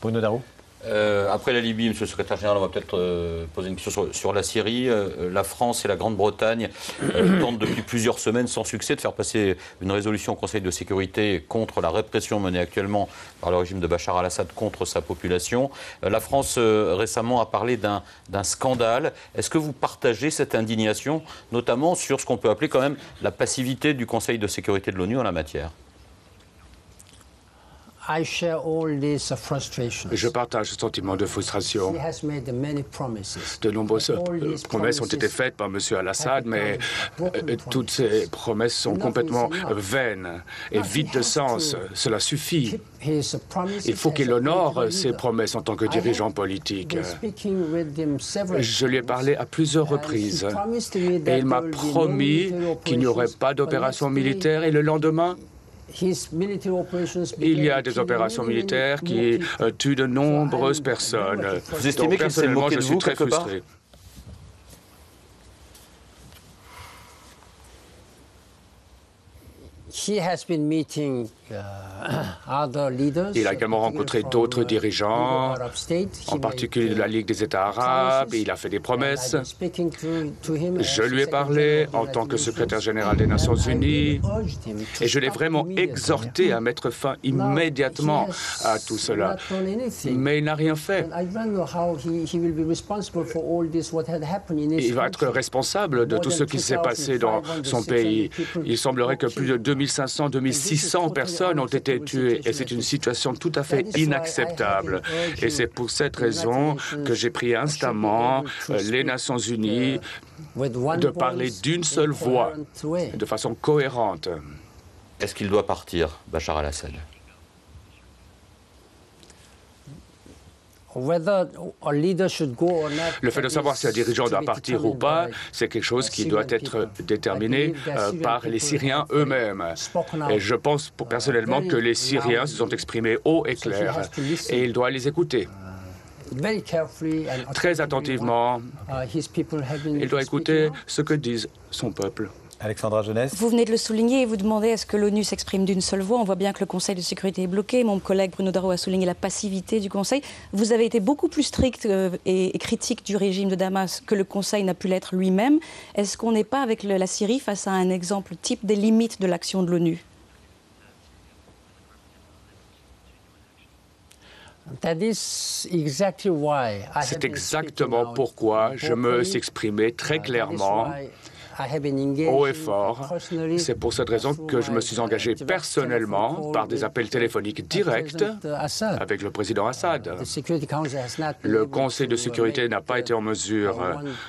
Bruno Darroux. Après la Libye, Monsieur le Secrétaire Général, on va peut-être poser une question sur la Syrie. La France et la Grande-Bretagne tentent depuis plusieurs semaines sans succès de faire passer une résolution au Conseil de sécurité contre la répression menée actuellement par le régime de Bachar al-Assad contre sa population. La France récemment a parlé d'un scandale. Est-ce que vous partagez cette indignation, notamment sur ce qu'on peut appeler quand même la passivité du Conseil de sécurité de l'ONU en la matière ? Je partage ce sentiment de frustration. De nombreuses promesses ont été faites par M. al-Assad, mais toutes ces promesses sont complètement vaines et vides de sens. Cela suffit. Il faut qu'il honore ses promesses en tant que dirigeant politique. Je lui ai parlé à plusieurs reprises et il m'a promis qu'il n'y aurait pas d'opération militaire et le lendemain, il y a des opérations militaires qui tuent de nombreuses personnes. Vous estimez qu'il s'est moqué de vous quelque part ? Il a également rencontré d'autres dirigeants, en particulier de la Ligue des États arabes, et il a fait des promesses. Je lui ai parlé en tant que secrétaire général des Nations Unies, et je l'ai vraiment exhorté à mettre fin immédiatement à tout cela. Mais il n'a rien fait. Il va être responsable de tout ce qui s'est passé dans son pays. Il semblerait que plus de 2500, 2600 personnes ont été tuées et c'est une situation tout à fait inacceptable. Et c'est pour cette raison que j'ai prié instamment les Nations Unies de parler d'une seule voix, de façon cohérente. Est-ce qu'il doit partir, Bachar al-Assad ? Le fait de savoir si un dirigeant doit partir ou pas, c'est quelque chose qui doit être déterminé par les Syriens eux-mêmes. Et je pense personnellement que les Syriens se sont exprimés haut et clair, et il doit les écouter. Très attentivement, il doit écouter ce que disent son peuple. Alexandra Jeunesse. Vous venez de le souligner et vous demandez est-ce que l'ONU s'exprime d'une seule voix. On voit bien que le Conseil de sécurité est bloqué. Mon collègue Bruno Darroux a souligné la passivité du Conseil. Vous avez été beaucoup plus strict et critique du régime de Damas que le Conseil n'a pu l'être lui-même. Est-ce qu'on n'est pas avec la Syrie face à un exemple type des limites de l'action de l'ONU ? C'est exactement pourquoi je me suis exprimé très clairement, haut et fort. C'est pour cette raison que je me suis engagé personnellement par des appels téléphoniques directs avec le président Assad. Le Conseil de sécurité n'a pas été en mesure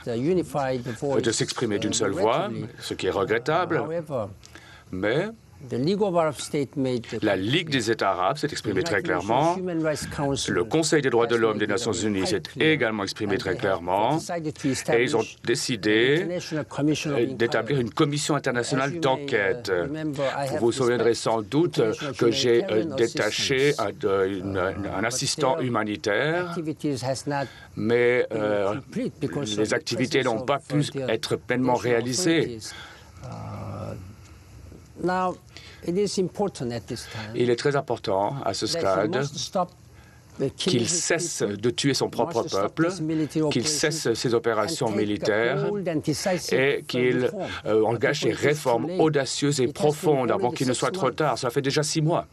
de s'exprimer d'une seule voix, ce qui est regrettable, mais la Ligue des États arabes s'est exprimée très clairement. Le Conseil des droits de l'homme des Nations Unies s'est également exprimé très clairement. Et ils ont décidé d'établir une commission internationale d'enquête. Vous vous souviendrez sans doute que j'ai détaché un assistant humanitaire, mais les activités n'ont pas pu être pleinement réalisées. Il est très important à ce stade qu'il cesse de tuer son propre peuple, qu'il cesse ses opérations militaires et qu'il engage des réformes audacieuses et profondes avant qu'il ne soit trop tard. Ça fait déjà 6 mois.